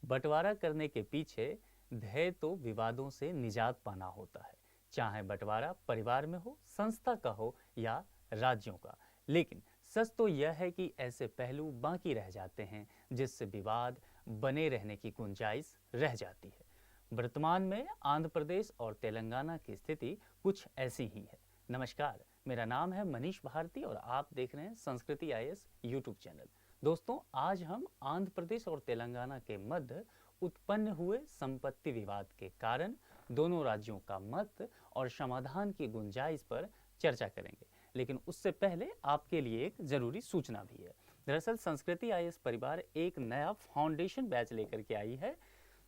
बंटवारा करने के पीछे ध्येय तो विवादों से निजात पाना होता है, चाहे बंटवारा परिवार में हो, संस्था का हो या राज्यों का। लेकिन सच तो यह है कि ऐसे पहलू बाकी रह जाते हैं जिससे विवाद बने रहने की गुंजाइश रह जाती है। वर्तमान में आंध्र प्रदेश और तेलंगाना की स्थिति कुछ ऐसी ही है। नमस्कार, मेरा नाम है मनीष भारती और आप देख रहे हैं संस्कृति आईएएस यूट्यूब चैनल। दोस्तों, आज हम आंध्र प्रदेश और तेलंगाना के मध्य उत्पन्न हुए संपत्ति विवाद के कारण, दोनों राज्यों का मत और समाधान की गुंजाइश पर चर्चा करेंगे। लेकिन उससे पहले आपके लिए एक जरूरी सूचना भी है। दरअसल संस्कृति आईएएस परिवार एक नया फाउंडेशन बैच लेकर के आई है,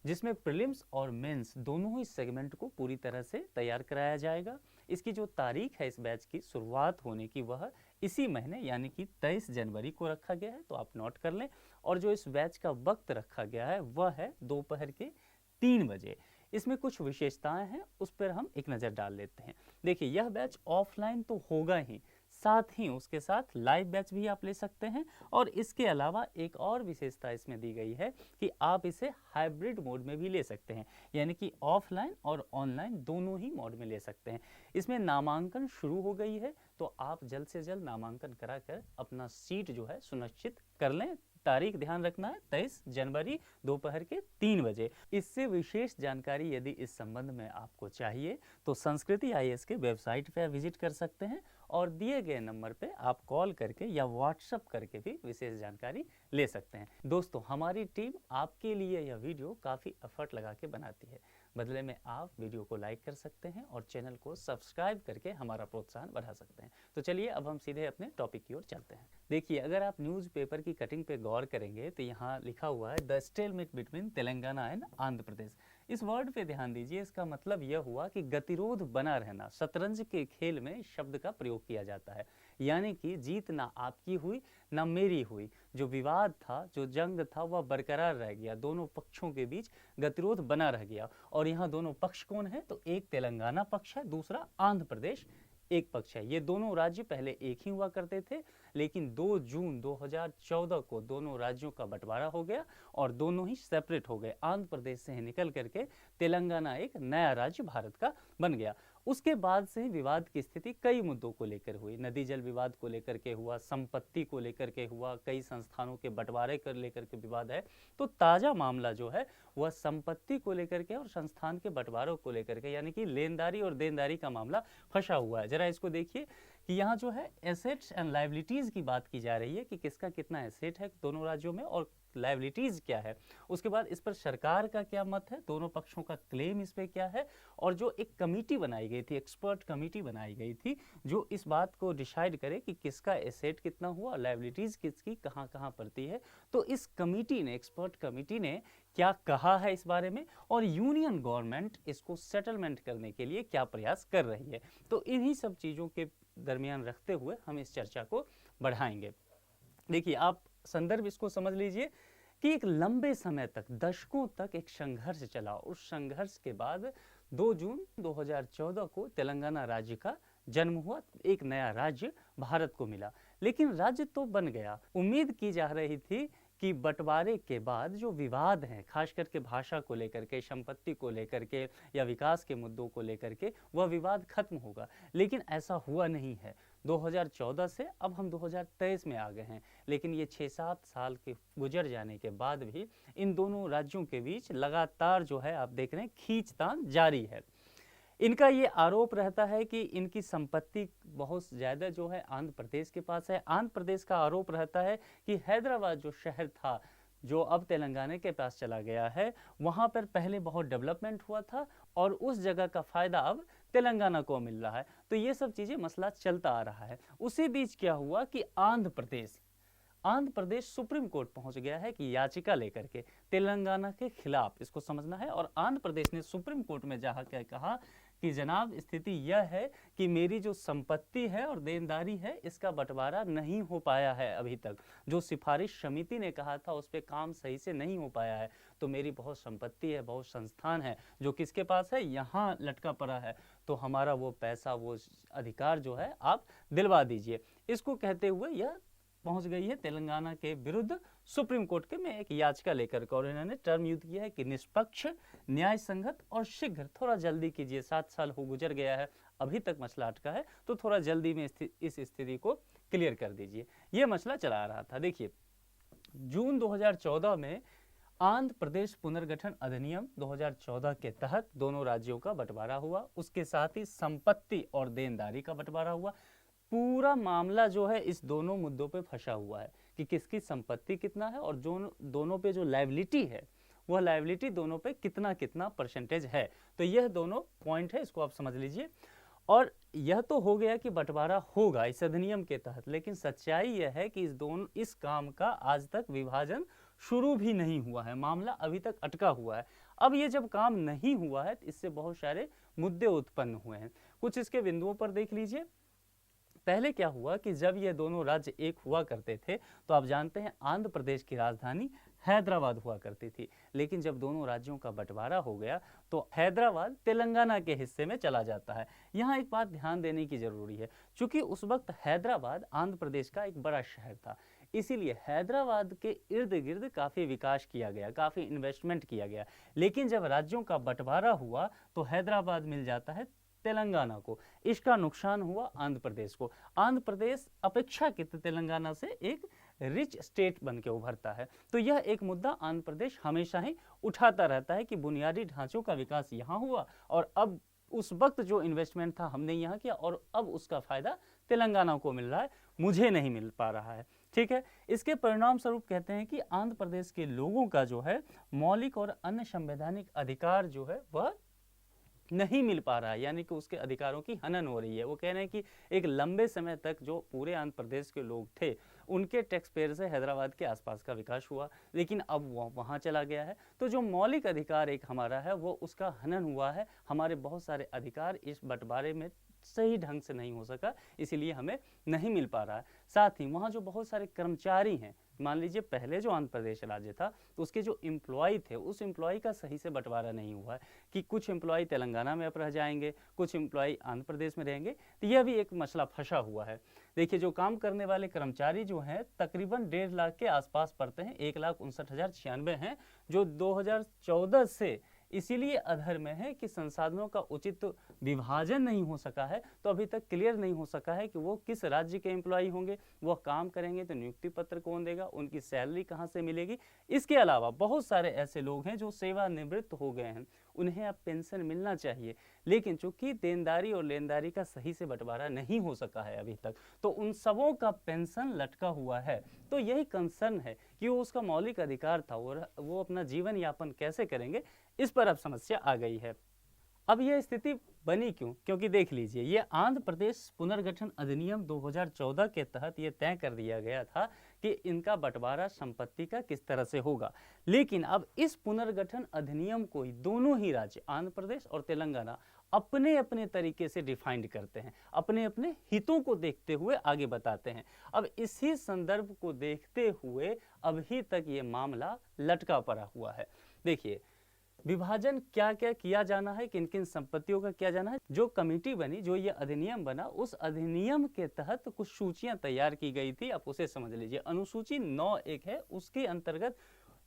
जिसमें प्रीलिम्स और मेंस दोनों ही सेगमेंट को पूरी तरह से तैयार कराया जाएगा। इसकी जो तारीख है इस बैच की शुरुआत होने की, वह इसी महीने यानी कि 23 जनवरी को रखा गया है, तो आप नोट कर लें। और जो इस बैच का वक्त रखा गया है वह है दोपहर के 3 बजे। इसमें कुछ विशेषताएं हैं, उस पर हम एक नज़र डाल लेते हैं। देखिए, यह बैच ऑफलाइन तो होगा ही, साथ ही उसके साथ लाइव बैच भी आप ले सकते हैं। और इसके अलावा एक और विशेषता इसमें दी गई है कि आप इसे हाइब्रिड मोड में भी ले सकते हैं, यानी कि ऑफलाइन और ऑनलाइन दोनों ही मोड में ले सकते हैं। इसमें नामांकन शुरू हो गई है, तो आप जल्द से जल्द नामांकन कराकर अपना सीट जो है सुनिश्चित कर लें। तारीख ध्यान रखना है 23 जनवरी दोपहर के 3 बजे। इससे विशेष जानकारी यदि इस संबंध में आपको चाहिए तो संस्कृति आईएएस के वेबसाइट पर विजिट कर सकते हैं और दिए गए नंबर पे आप कॉल करके या व्हाट्सएप करके भी विशेष जानकारी ले सकते हैं। दोस्तों, हमारी टीम आपके लिए यह वीडियो काफ़ी एफर्ट लगा के बनाती है। बदले में आप वीडियो को लाइक कर सकते हैं और चैनल को सब्सक्राइब करके हमारा प्रोत्साहन बढ़ा सकते हैं। तो चलिए अब हम सीधे अपने टॉपिक की ओर चलते हैं। देखिए, अगर आप न्यूज़पेपर की कटिंग पे गौर करेंगे तो यहाँ लिखा हुआ है the stalemate between Telangana and Andhra Pradesh. इस वर्ड पे ध्यान दीजिए। इसका मतलब यह हुआ कि गतिरोध बना रहना। शतरंज के खेल में शब्द का प्रयोग किया जाता है, यानी कि जीत ना आपकी हुई ना मेरी हुई। जो विवाद था, जो जंग था, वह बरकरार रह गया। दोनों पक्षों के बीच गतिरोध बना रह गया। और यहाँ दोनों पक्ष कौन है? तो एक तेलंगाना पक्ष है, दूसरा आंध्र प्रदेश एक पक्ष है। ये दोनों राज्य पहले एक ही हुआ करते थे, लेकिन 2 जून 2014 को दोनों राज्यों का बंटवारा हो गया और दोनों ही सेपरेट हो गए। आंध्र प्रदेश से निकल करके तेलंगाना एक नया राज्य भारत का बन गया। उसके बाद से विवाद की स्थिति कई मुद्दों को लेकर हुई। नदी जल विवाद को लेकर के हुआ, संपत्ति को लेकर के हुआ, कई संस्थानों के बंटवारे कर लेकर के विवाद है। तो ताज़ा मामला जो है वह संपत्ति को लेकर के और संस्थान के बंटवारों को लेकर के, यानी कि लेनदारी और देनदारी का मामला फंसा हुआ है। जरा इसको देखिए कि यहाँ जो है एसेट्स एंड लायबिलिटीज़ की बात की जा रही है कि किसका कितना एसेट है दोनों राज्यों में और लायबिलिटीज़ क्या है। उसके बाद इस पर सरकार का क्या मत है, दोनों पक्षों का क्लेम इस पर क्या है। और जो एक कमेटी बनाई गई थी, एक्सपर्ट कमेटी बनाई गई थी, जो इस बात को डिसाइड करे कि किसका एसेट कितना हुआ और लायबिलिटीज़ किसकी कहाँ कहाँ पड़ती है। तो इस कमेटी ने, एक्सपर्ट कमेटी ने क्या कहा है इस बारे में, और यूनियन गवर्नमेंट इसको सेटलमेंट करने के लिए क्या प्रयास कर रही है। तो इन्हीं सब चीज़ों के दरमियान रखते हुए हम इस चर्चा को बढ़ाएंगे। देखिए, आप संदर्भ इसको समझ लीजिए कि एक लंबे समय तक, दशकों तक एक संघर्ष चला। उस संघर्ष के बाद 2 जून 2014 को तेलंगाना राज्य का जन्म हुआ, एक नया राज्य भारत को मिला। लेकिन राज्य तो बन गया। उम्मीद की जा रही थी कि बंटवारे के बाद जो विवाद हैं, खास करके भाषा को लेकर के, संपत्ति को लेकर के या विकास के मुद्दों को लेकर के, वह विवाद खत्म होगा। लेकिन ऐसा हुआ नहीं है। 2014 से अब हम 2023 में आ गए हैं, लेकिन ये 6-7 साल के गुजर जाने के बाद भी इन दोनों राज्यों के बीच लगातार जो है आप देख रहे हैं खींचतान जारी है। इनका ये आरोप रहता है कि इनकी संपत्ति बहुत ज़्यादा जो है आंध्र प्रदेश के पास है। आंध्र प्रदेश का आरोप रहता है कि हैदराबाद जो शहर था, जो अब तेलंगाना के पास चला गया है, वहाँ पर पहले बहुत डेवलपमेंट हुआ था और उस जगह का फ़ायदा अब तेलंगाना को मिल रहा है। तो ये सब चीज़ें मसला चलता आ रहा है। उसी बीच क्या हुआ कि आंध्र प्रदेश सुप्रीम कोर्ट पहुंच गया है कि याचिका लेकर के तेलंगाना के खिलाफ, इसको समझना है। और आंध्र प्रदेश ने सुप्रीम कोर्ट में जाकर कहा कि जनाब, स्थिति यह है कि मेरी जो संपत्ति है और देनदारी है, इसका बंटवारा नहीं हो पाया है अभी तक। जो सिफारिश समिति ने कहा था उस पर काम सही से नहीं हो पाया है। तो मेरी बहुत संपत्ति है, बहुत संस्थान है जो किसके पास है, यहाँ लटका पड़ा है। तो हमारा वो पैसा, वो अधिकार जो है आप दिलवा दीजिए। इसको कहते हुए यह पहुंच गई है तेलंगाना के विरुद्ध सुप्रीम कोर्ट के में एक याचिका लेकर के, और इन्होंने टर्म यूज किया है कि निष्पक्ष, न्याय संगत और शीघ्र। थोड़ा जल्दी कीजिए, 7 साल हो गुजर गया है, अभी तक मसला अटका है, तो थोड़ा जल्दी में इस स्थिति को क्लियर कर दीजिए। ये मसला चला आ रहा था। देखिए, जून 2014 में आंध्र प्रदेश पुनर्गठन अधिनियम 2014 के तहत दोनों राज्यों का बंटवारा हुआ। उसके साथ ही संपत्ति और देनदारी का बंटवारा हुआ। पूरा मामला जो है इस दोनों मुद्दों पे फंसा हुआ है कि किसकी संपत्ति कितना है, और जो दोनों पे जो लायबिलिटी है वह लायबिलिटी दोनों पे कितना कितना परसेंटेज है। तो यह दोनों पॉइंट है, इसको आप समझ लीजिए। और यह तो हो गया कि बंटवारा होगा इस अधिनियम के तहत, लेकिन सच्चाई यह है कि इस काम का आज तक विभाजन शुरू भी नहीं हुआ है, मामला अभी तक अटका हुआ है। अब ये जब काम नहीं हुआ है तो इससे बहुत सारे मुद्दे उत्पन्न हुए हैं। कुछ इसके बिंदुओं पर देख लीजिए। पहले क्या हुआ कि जब ये दोनों राज्य एक हुआ करते थे तो आप जानते हैं आंध्र प्रदेश की राजधानी हैदराबाद हुआ करती थी, लेकिन जब दोनों राज्यों का बंटवारा हो गया तो हैदराबाद तेलंगाना के हिस्से में चला जाता है। यहाँ एक बात ध्यान देने की जरूरी है, क्योंकि उस वक्त हैदराबाद आंध्र प्रदेश का एक बड़ा शहर था, इसीलिए हैदराबाद के इर्द गिर्द काफ़ी विकास किया गया, काफ़ी इन्वेस्टमेंट किया गया। लेकिन जब राज्यों का बंटवारा हुआ तो हैदराबाद मिल जाता है तेलंगाना को। इसका नुकसान हुआ आंध्र प्रदेश को। आंध्र प्रदेश अपेक्षाकृत तेलंगाना से एक रिच स्टेट बन के उभरता है। तो यह एक मुद्दा आंध्र प्रदेश हमेशा ही उठाता रहता है कि बुनियादी ढांचों का विकास यहाँ हुआ और अब उस वक्त जो इन्वेस्टमेंट था हमने यहाँ किया और अब उसका फायदा तेलंगाना को मिल रहा है, मुझे नहीं मिल पा रहा है। ठीक है, इसके परिणाम स्वरूप कहते हैं कि आंध्र प्रदेश के लोगों का जो है मौलिक और अन्य संवैधानिक अधिकार जो है वह नहीं मिल पा रहा है, यानी कि उसके अधिकारों की हनन हो रही है। वो कह रहे हैं कि एक लंबे समय तक जो पूरे आंध्र प्रदेश के लोग थे उनके टैक्स पेयर से हैदराबाद के आसपास का विकास हुआ, लेकिन अब वो वहाँ चला गया है। तो जो मौलिक अधिकार एक हमारा है वो उसका हनन हुआ है। हमारे बहुत सारे अधिकार इस बंटवारे में सही ढंग से नहीं हो सका, इसीलिए हमें नहीं मिल पा रहा है। साथ ही वहाँ जो बहुत सारे कर्मचारी हैं, मान लीजिए पहले जो आंध्र प्रदेश राज्य था तो उसके जो एम्प्लॉय थे उस एम्प्लॉय का सही से बंटवारा नहीं हुआ है कि कुछ एम्प्लॉय तेलंगाना में अब रह जाएंगे, कुछ एम्प्लॉय आंध्र प्रदेश में रहेंगे। तो यह भी एक मसला फंसा हुआ है। देखिए, जो काम करने वाले कर्मचारी जो हैं तकरीबन 1.5 लाख के आसपास पड़ते हैं, 1,59,096 हैं, जो 2014 से इसीलिए अधर में है कि संसाधनों का उचित विभाजन नहीं हो सका है। तो अभी तक क्लियर नहीं हो सका है कि वो किस राज्य के एम्प्लॉय होंगे, वह काम करेंगे तो नियुक्ति पत्र कौन देगा, उनकी सैलरी कहाँ से मिलेगी। इसके अलावा बहुत सारे ऐसे लोग हैं जो सेवानिवृत्त हो गए हैं, उन्हें अब पेंशन मिलना चाहिए, लेकिन चूंकि देनदारी और लेनदारी का सही से बंटवारा नहीं हो सका है अभी तक, तो उन सबों का पेंशन लटका हुआ है। तो यही कंसर्न है कि वो उसका मौलिक अधिकार था और वो अपना जीवन यापन कैसे करेंगे, इस पर अब समस्या आ गई है। अब यह स्थिति बनी क्यों? क्योंकि देख लीजिए, ये आंध्र प्रदेश पुनर्गठन अधिनियम 2014 के तहत ये तय कर दिया गया था कि इनका बंटवारा संपत्ति का किस तरह से होगा। लेकिन अब इस पुनर्गठन अधिनियम को दोनों ही राज्य आंध्र प्रदेश और तेलंगाना अपने अपने तरीके से डिफाइंड करते हैं, अपने अपने हितों को देखते हुए आगे बताते हैं। अब इसी संदर्भ को देखते हुए अभी तक ये मामला लटका पड़ा हुआ है। देखिए, विभाजन क्या क्या किया जाना है, किन किन संपत्तियों का किया जाना है। जो कमेटी बनी, जो ये अधिनियम बना, उस अधिनियम के तहत कुछ सूचियां तैयार की गई थी, आप उसे समझ लीजिए। अनुसूची 9(1) है, उसके अंतर्गत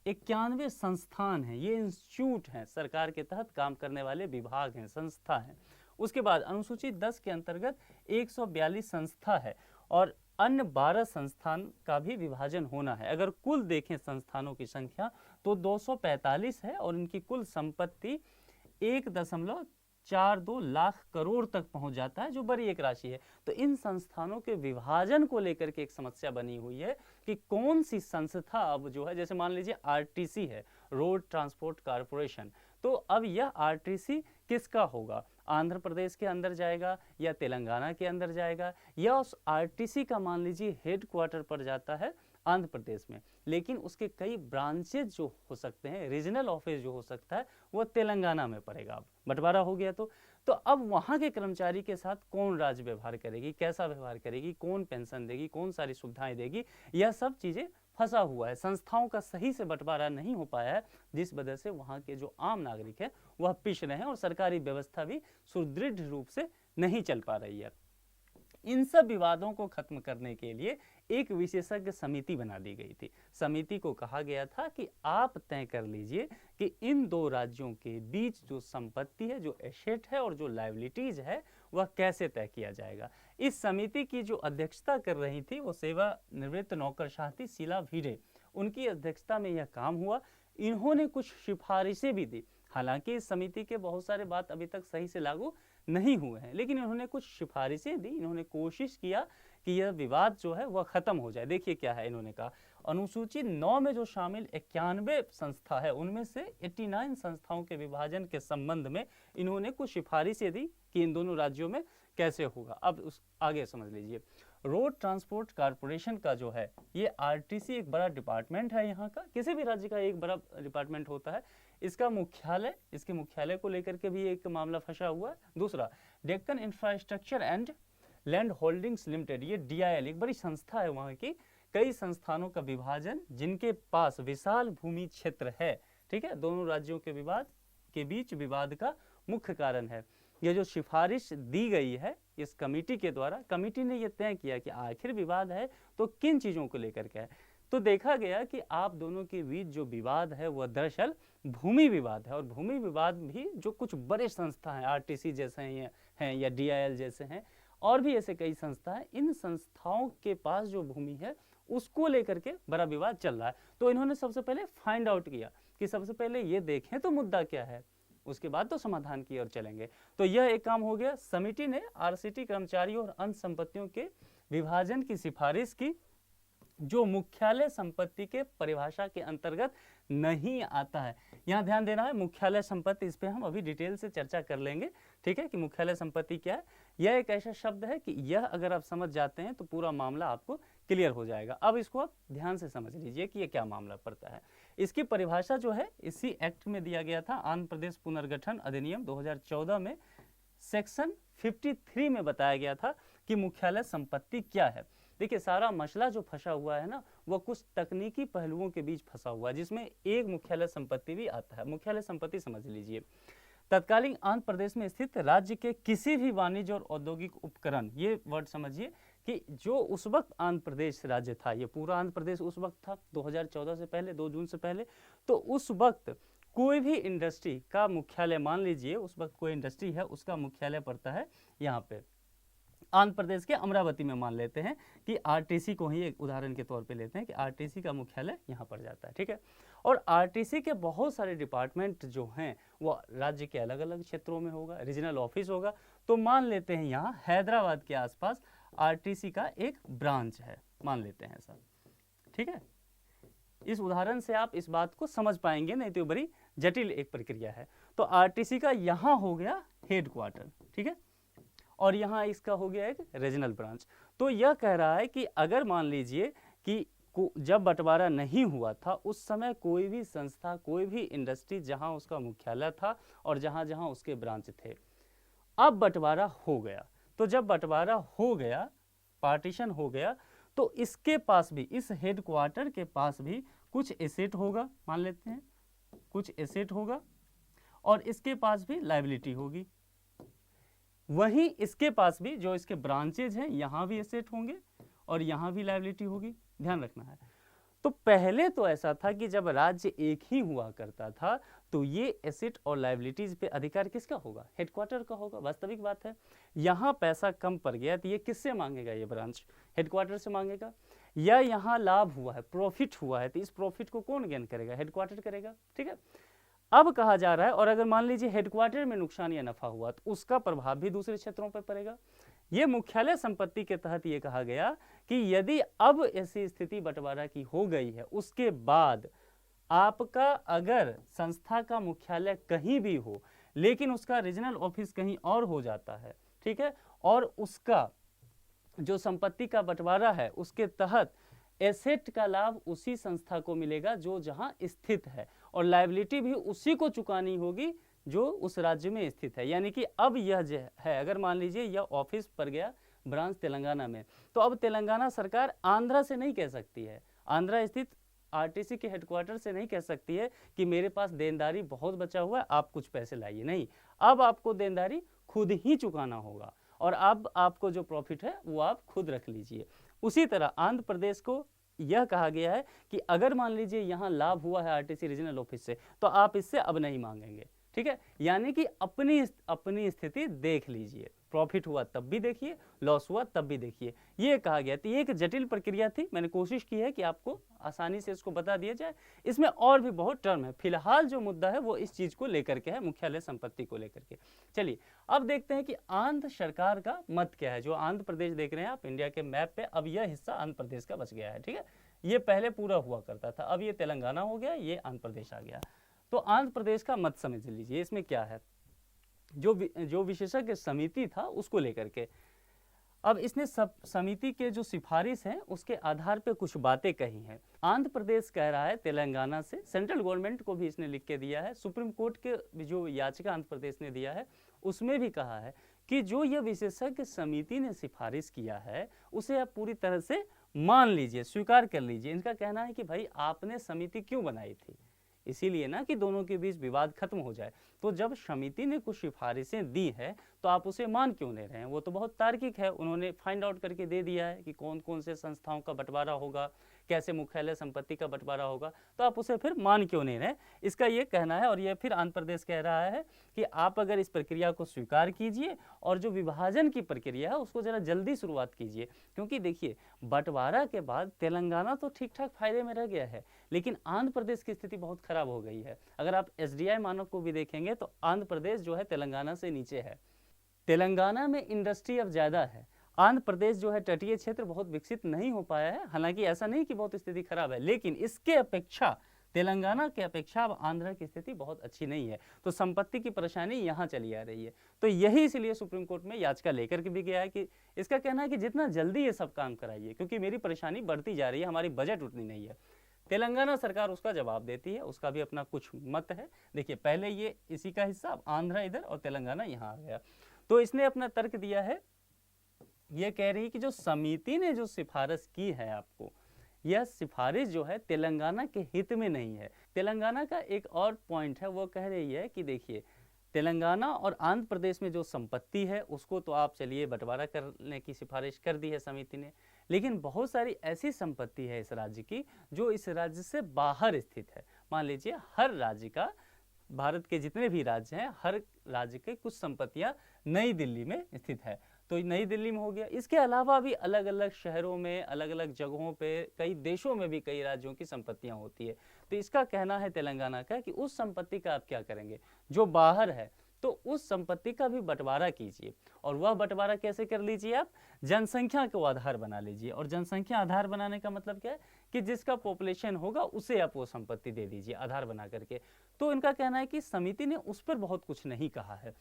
91 संस्थान हैं, ये इंस्टीट्यूट हैं, सरकार के तहत काम करने वाले विभाग हैं, संस्था हैं। उसके बाद अनुसूची 10 के अंतर्गत 142 संस्था है और अन्य 12 संस्थान का भी विभाजन होना है। अगर कुल देखें संस्थानों की संख्या तो 245 है और इनकी कुल संपत्ति 1.42 लाख करोड़ तक पहुंच जाता है, जो बड़ी एक राशि है। तो इन संस्थानों के विभाजन को लेकर के एक समस्या बनी हुई है कि कौन सी संस्था अब जो है, जैसे मान लीजिए आरटीसी है, रोड ट्रांसपोर्ट कॉर्पोरेशन, तो अब यह आरटीसी किसका होगा? आंध्र प्रदेश के अंदर जाएगा या तेलंगाना के अंदर जाएगा, या उस आरटीसी का मान लीजिए हेड क्वार्टर पर जाता है आंध्र प्रदेश में, लेकिन उसके कई ब्रांचेज जो हो सकते हैं, रीजनल ऑफिस जो हो सकता है, वो तेलंगाना में पड़ेगा। अब बंटवारा हो गया तो अब वहाँ के कर्मचारी के साथ कौन राज्य व्यवहार करेगी, कैसा व्यवहार करेगी, कौन पेंशन देगी, कौन सारी सुविधाएं देगी, यह सब चीज़ें फंसा हुआ है। संस्थाओं का सही से बंटवारा नहीं हो पाया है, जिस वजह से वहाँ के जो आम नागरिक है वह पिछ रहे हैं और सरकारी व्यवस्था भी सुदृढ़ रूप से नहीं चल पा रही है। इन सब विवादों को खत्म करने के लिए एक विशेषज्ञ समिति बना दी गई थी। समिति को कहा गया था कि आप तय कर लीजिए कि इन दो राज्यों के बीच जो संपत्ति है, जो एसेट है और जो लायबिलिटीज है, वह कैसे तय किया जाएगा। इस समिति की जो अध्यक्षता कर रही थी वो सेवानिवृत्त नौकरशाह थी शीला भिडे। उनकी अध्यक्षता में यह काम हुआ। इन्होंने कुछ सिफारिशें भी दी। हालांकि इस समिति के बहुत सारे बात अभी तक सही से लागू नहीं हुए हैं, लेकिन इन्होंने कुछ सिफारिशें दी। इन्होंने कोशिश किया कि यह विवाद जो है वह खत्म हो जाए। देखिए क्या है, इन्होंने कहा अनुसूची 9 में जो शामिल 91 संस्था है, उनमें से 89 संस्थाओं के विभाजन के संबंध में इन्होंने कुछ सिफारिशें दी कि इन दोनों राज्यों में कैसे होगा। अब उस आगे समझ लीजिए। रोड ट्रांसपोर्ट कॉरपोरेशन का जो है ये आरटीसी एक बड़ा डिपार्टमेंट है। यहाँ का किसी भी राज्य का एक बड़ा डिपार्टमेंट होता है। इसका मुख्यालय, इसके मुख्यालय को लेकर के भी एक मामला फंसा हुआ है। दूसरा, Deccan infrastructure and land holdings limited, ये DIL एक बड़ी संस्था है वहाँ की। कई संस्थानों का विभाजन जिनके पास विशाल भूमि क्षेत्र है, ठीक है, दोनों राज्यों के विवाद के बीच विवाद का मुख्य कारण है। ये जो सिफारिश दी गई है इस कमेटी के द्वारा, कमेटी ने ये तय किया कि आखिर विवाद है तो किन चीज़ों को लेकर के है। तो देखा गया कि आप दोनों के बीच जो विवाद है वह दरअसल भूमि विवाद है। और भूमि विवाद भी जो कुछ बड़े संस्था हैं, आरटीसी जैसे हैं या DIL जैसे हैं, और भी ऐसे कई संस्था हैं, इन संस्थाओं के पास जो भूमि है उसको लेकर के बड़ा विवाद चल रहा है। तो इन्होंने सबसे पहले फाइंड आउट किया कि सबसे पहले ये देखें तो मुद्दा क्या है, उसके बाद तो समाधान की ओर चलेंगे। तो यह एक काम हो गया। समिति ने RCT कर्मचारियों और अन्य संपत्तियों के विभाजन की सिफारिश की जो मुख्यालय संपत्ति के परिभाषा के अंतर्गत नहीं आता है। यहाँ ध्यान देना है, मुख्यालय संपत्ति, इस पे हम अभी डिटेल से चर्चा कर लेंगे, ठीक है, कि मुख्यालय संपत्ति क्या है। यह एक ऐसा शब्द है कि यह अगर आप समझ जाते हैं तो पूरा मामला आपको क्लियर हो जाएगा। अब इसको आप ध्यान से समझ लीजिए कि ये क्या मामला पड़ता है। इसकी परिभाषा जो है इसी एक्ट में दिया गया था, आंध्र प्रदेश पुनर्गठन अधिनियम 2014 में सेक्शन 53 में बताया गया था कि मुख्यालय संपत्ति क्या है। देखिए सारा मसला जो फंसा हुआ है ना, वह कुछ तकनीकी पहलुओं के बीच फंसा हुआ है, जिसमें एक मुख्यालय संपत्ति भी आता है। मुख्यालय संपत्ति समझ लीजिए, तत्कालीन आंध्र प्रदेश में स्थित राज्य के किसी भी वाणिज्य और औद्योगिक उपकरण, ये वर्ड समझिए कि जो उस वक्त आंध्र प्रदेश राज्य था, ये पूरा आंध्र प्रदेश उस वक्त था 2014 से पहले, 2 जून से पहले, तो उस वक्त कोई भी इंडस्ट्री का मुख्यालय, मान लीजिए उस वक्त कोई इंडस्ट्री है, उसका मुख्यालय पड़ता है यहाँ पे आंध्र प्रदेश के अमरावती में। मान लेते हैं कि RTC को ही एक उदाहरण के तौर पे लेते हैं कि RTC का मुख्यालय यहाँ पर जाता है, ठीक है। और RTC के बहुत सारे डिपार्टमेंट जो हैं वो राज्य के अलग अलग क्षेत्रों में होगा, रीजनल ऑफिस होगा। तो मान लेते हैं यहाँ हैदराबाद के आसपास RTC का एक ब्रांच है, मान लेते हैं ऐसा, ठीक है। इस उदाहरण से आप इस बात को समझ पाएंगे, नहीं तो बड़ी जटिल एक प्रक्रिया है। तो RTC का यहाँ हो गया हेडक्वार्टर, ठीक है, और यहाँ इसका हो गया एक रीजनल ब्रांच। तो यह कह रहा है कि अगर मान लीजिए कि जब बंटवारा नहीं हुआ था उस समय कोई भी संस्था, कोई भी इंडस्ट्री जहाँ उसका मुख्यालय था और जहाँ जहाँ उसके ब्रांच थे, अब बंटवारा हो गया। तो जब बंटवारा हो गया, पार्टीशन हो गया, तो इसके पास भी, इस हेडक्वार्टर के पास भी कुछ एसेट होगा, मान लेते हैं कुछ एसेट होगा, और इसके पास भी लायबिलिटी होगी। वहीं इसके पास भी जो इसके ब्रांचेज हैं, यहाँ भी एसेट होंगे और यहाँ भी लायबिलिटी होगी, ध्यान रखना है। तो पहले तो ऐसा था कि जब राज्य एक ही हुआ करता था तो ये एसेट और लायबिलिटीज पे अधिकार किसका होगा, हेडक्वार्टर का होगा। वास्तविक बात है, यहाँ पैसा कम पड़ गया तो ये किससे मांगेगा, ये ब्रांच हेडक्वार्टर से मांगेगा। या यहाँ लाभ हुआ है, प्रॉफिट हुआ है, तो इस प्रॉफिट को कौन गेन करेगा, हेडक्वार्टर करेगा, ठीक है। अब कहा जा रहा है, और अगर मान लीजिए हेडक्वार्टर में नुकसान या नफा हुआ तो उसका प्रभाव भी दूसरे क्षेत्रों पर पड़ेगा। ये मुख्यालय संपत्ति के तहत ये कहा गया कि यदि अब ऐसी स्थिति बंटवारा की हो गई है, उसके बाद आपका अगर संस्था का मुख्यालय कहीं भी हो लेकिन उसका रीजनल ऑफिस कहीं और हो जाता है, ठीक है, और उसका जो संपत्ति का बंटवारा है उसके तहत एसेट का लाभ उसी संस्था को मिलेगा जो जहां स्थित है, और लायबिलिटी भी उसी को चुकानी होगी जो उस राज्य में स्थित है। यानी कि अब यह जो है, अगर मान लीजिए यह ऑफिस पर गया ब्रांच तेलंगाना में, तो अब तेलंगाना सरकार आंध्रा से नहीं कह सकती है, आंध्रा स्थित RTC के हेडक्वार्टर से नहीं कह सकती है कि मेरे पास देनदारी बहुत बचा हुआ है, आप कुछ पैसे लाइए। नहीं, अब आपको देनदारी खुद ही चुकाना होगा और अब आपको जो प्रॉफिट है वो आप खुद रख लीजिए। उसी तरह आंध्र प्रदेश को यह कहा गया है कि अगर मान लीजिए यहाँ लाभ हुआ है आरटीसी रीजनल ऑफिस से, तो आप इससे अब नहीं मांगेंगे, ठीक है। यानी कि अपनी स्थिति देख लीजिए, प्रॉफिट हुआ तब भी देखिए, लॉस हुआ तब भी देखिए, ये कहा गया। तो ये एक जटिल प्रक्रिया थी, मैंने कोशिश की है कि आपको आसानी से इसको बता दिया जाए। इसमें और भी बहुत टर्म है, फिलहाल जो मुद्दा है वो इस चीज को लेकर के है, मुख्यालय संपत्ति को लेकर के। चलिए अब देखते हैं कि आंध्र सरकार का मत क्या है। जो आंध्र प्रदेश देख रहे हैं आप इंडिया के मैप पे, अब यह हिस्सा आंध्र प्रदेश का बच गया है, ठीक है। ये पहले पूरा हुआ करता था, अब ये तेलंगाना हो गया, ये आंध्र प्रदेश आ गया। तो आंध्र प्रदेश का मत समझ लीजिए, इसमें क्या है। जो विशेषज्ञ समिति था उसको लेकर के, अब इसने सब समिति के जो सिफारिश हैं उसके आधार पे कुछ बातें कही हैं। आंध्र प्रदेश कह रहा है तेलंगाना से, सेंट्रल गवर्नमेंट को भी इसने लिख के दिया है, सुप्रीम कोर्ट के जो याचिका आंध्र प्रदेश ने दिया है उसमें भी कहा है कि जो यह विशेषज्ञ समिति ने सिफारिश किया है उसे आप पूरी तरह से मान लीजिए, स्वीकार कर लीजिए। इनका कहना है कि भाई आपने समिति क्यों बनाई थी, इसीलिए ना कि दोनों के बीच विवाद खत्म हो जाए। तो जब समिति ने कुछ सिफारिशें दी है तो आप उसे मान क्यों नहीं रहे हैं, वो तो बहुत तार्किक है। उन्होंने फाइंड आउट करके दे दिया है कि कौन कौन से संस्थाओं का बंटवारा होगा, कैसे मुख्यालय संपत्ति का बंटवारा होगा, तो आप उसे फिर मान क्यों नहीं रहे, इसका ये कहना है। और ये फिर आंध्र प्रदेश कह रहा है कि आप अगर इस प्रक्रिया को स्वीकार कीजिए और जो विभाजन की प्रक्रिया है उसको जरा जल्दी शुरुआत कीजिए, क्योंकि देखिए बंटवारा के बाद तेलंगाना तो ठीक ठाक फायदे में रह गया है, लेकिन आंध्र प्रदेश की स्थिति बहुत खराब हो गई है। अगर आप एसडीआई मानक को भी देखेंगे तो आंध्र प्रदेश जो है तेलंगाना से नीचे है। तेलंगाना में इंडस्ट्री अब ज़्यादा है, आंध्र प्रदेश जो है तटीय क्षेत्र बहुत विकसित नहीं हो पाया है। हालांकि ऐसा नहीं कि बहुत स्थिति खराब है, लेकिन इसके अपेक्षा तेलंगाना के अपेक्षा अब आंध्र की स्थिति बहुत अच्छी नहीं है। तो संपत्ति की परेशानी यहाँ चली आ रही है। तो यही इसलिए सुप्रीम कोर्ट में याचिका लेकर के भी गया है कि इसका कहना है कि जितना जल्दी ये सब काम कराइए, क्योंकि मेरी परेशानी बढ़ती जा रही है, हमारी बजट उतनी नहीं है। तेलंगाना सरकार उसका जवाब देती है, उसका भी अपना कुछ मत है। देखिए पहले ये इसी का हिस्सा, आंध्र इधर और तेलंगाना यहाँ आ गया। तो इसने अपना तर्क दिया है, ये कह रही है कि जो समिति ने जो सिफारिश की है आपको, यह सिफारिश जो है तेलंगाना के हित में नहीं है। तेलंगाना का एक और पॉइंट है, वो कह रही है कि देखिए तेलंगाना और आंध्र प्रदेश में जो संपत्ति है उसको तो आप चलिए बंटवारा करने की सिफारिश कर दी है समिति ने, लेकिन बहुत सारी ऐसी संपत्ति है इस राज्य की जो इस राज्य से बाहर स्थित है। मान लीजिए हर राज्य का, भारत के जितने भी राज्य हैं, हर राज्य के कुछ संपत्तियां नई दिल्ली में स्थित है, तो नई दिल्ली में हो गया। इसके अलावा भी अलग अलग शहरों में, अलग अलग जगहों पे, कई देशों में भी कई राज्यों की संपत्तियां होती है। तो इसका कहना है तेलंगाना का कि उस संपत्ति का आप क्या करेंगे जो बाहर है, तो उस संपत्ति का भी बंटवारा कीजिए। और वह बंटवारा कैसे कर लीजिए, आप जनसंख्या को आधार बना लीजिए। और जनसंख्या आधार बनाने का मतलब क्या है कि जिसका पॉपुलेशन होगा उसे आप वो संपत्ति दे दीजिए आधार बना करके। तो इनका कहना है कि समिति ने उस पर बहुत कुछ नहीं कहा है।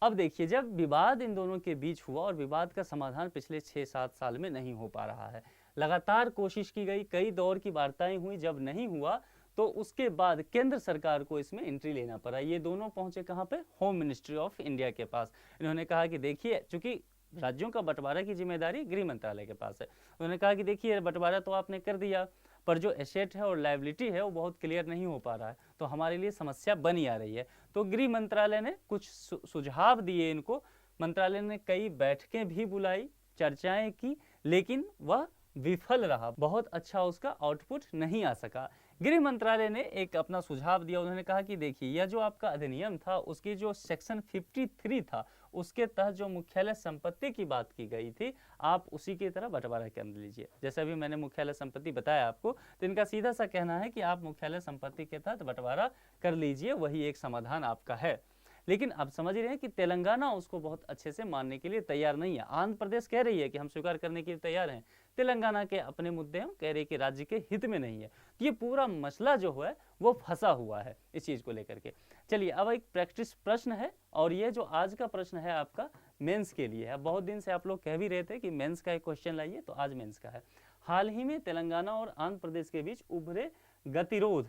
अब देखिए जब विवाद इन दोनों के बीच हुआ और विवाद का समाधान पिछले 6-7 साल में नहीं हो पा रहा है, लगातार कोशिश की गई, कई दौर की वार्ताएं हुई, जब नहीं हुआ तो उसके बाद केंद्र सरकार को इसमें एंट्री लेना पड़ा। ये दोनों पहुंचे कहां पे, होम मिनिस्ट्री ऑफ इंडिया के पास। इन्होंने कहा कि देखिए चूंकि राज्यों का बंटवारा की जिम्मेदारी गृह मंत्रालय के पास है, उन्होंने कहा कि देखिए बंटवारा तो आपने कर दिया, पर जो एसेट है और लायबिलिटी है वो बहुत क्लियर नहीं हो पा रहा है, तो हमारे लिए समस्या बनी आ रही है। तो गृह मंत्रालय ने कुछ सुझाव दिए इनको। मंत्रालय ने कई बैठकें भी बुलाई, चर्चाएं की, लेकिन वह विफल रहा, बहुत अच्छा उसका आउटपुट नहीं आ सका। गृह मंत्रालय ने एक अपना सुझाव दिया, उन्होंने कहा कि देखिए यह जो आपका अधिनियम था उसकी जो सेक्शन 53 था उसके तहत जो मुख्यालय संपत्ति की बात की गई थी, आप उसी की तरह बंटवारा कर लीजिए। जैसे अभी मैंने मुख्यालय संपत्ति बताया आपको, तो इनका सीधा सा कहना है कि आप मुख्यालय संपत्ति के तहत बंटवारा कर लीजिए, वही एक समाधान आपका है। लेकिन अब समझ रहे हैं कि तेलंगाना उसको बहुत अच्छे से मानने के लिए तैयार नहीं है। आंध्र प्रदेश कह रही है कि हम स्वीकार करने के लिए तैयार हैं, तेलंगाना के अपने मुद्दे हम कह रहे कि राज्य के हित में नहीं है। तो ये पूरा मसला जो है वो फंसा हुआ है इस चीज को लेकर के। चलिए अब एक प्रैक्टिस प्रश्न है, और ये जो आज का प्रश्न है आपका मेंस के लिए है। बहुत दिन से आप लोग कह भी रहे थे कि मेंस का एक क्वेश्चन लाइए, तो आज मेंस का है। हाल ही में तेलंगाना और आंध्र प्रदेश के बीच उभरे गतिरोध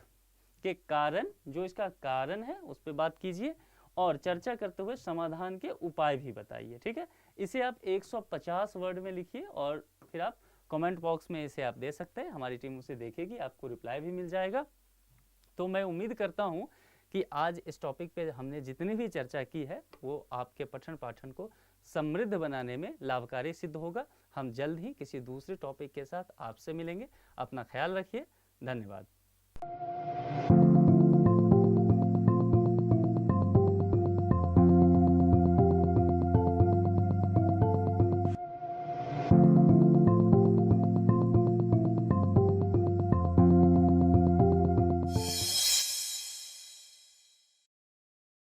के कारण, जो इसका कारण है उस पर बात कीजिए और चर्चा करते हुए समाधान के उपाय भी बताइए। ठीक है, इसे आप 150 वर्ड में लिखिए और फिर आप कमेंट बॉक्स में इसे आप दे सकते हैं, हमारी टीम उसे देखेगी, आपको रिप्लाई भी मिल जाएगा। तो मैं उम्मीद करता हूं कि आज इस टॉपिक पे हमने जितनी भी चर्चा की है वो आपके पठन पाठन को समृद्ध बनाने में लाभकारी सिद्ध होगा। हम जल्द ही किसी दूसरे टॉपिक के साथ आपसे मिलेंगे। अपना ख्याल रखिए। धन्यवाद।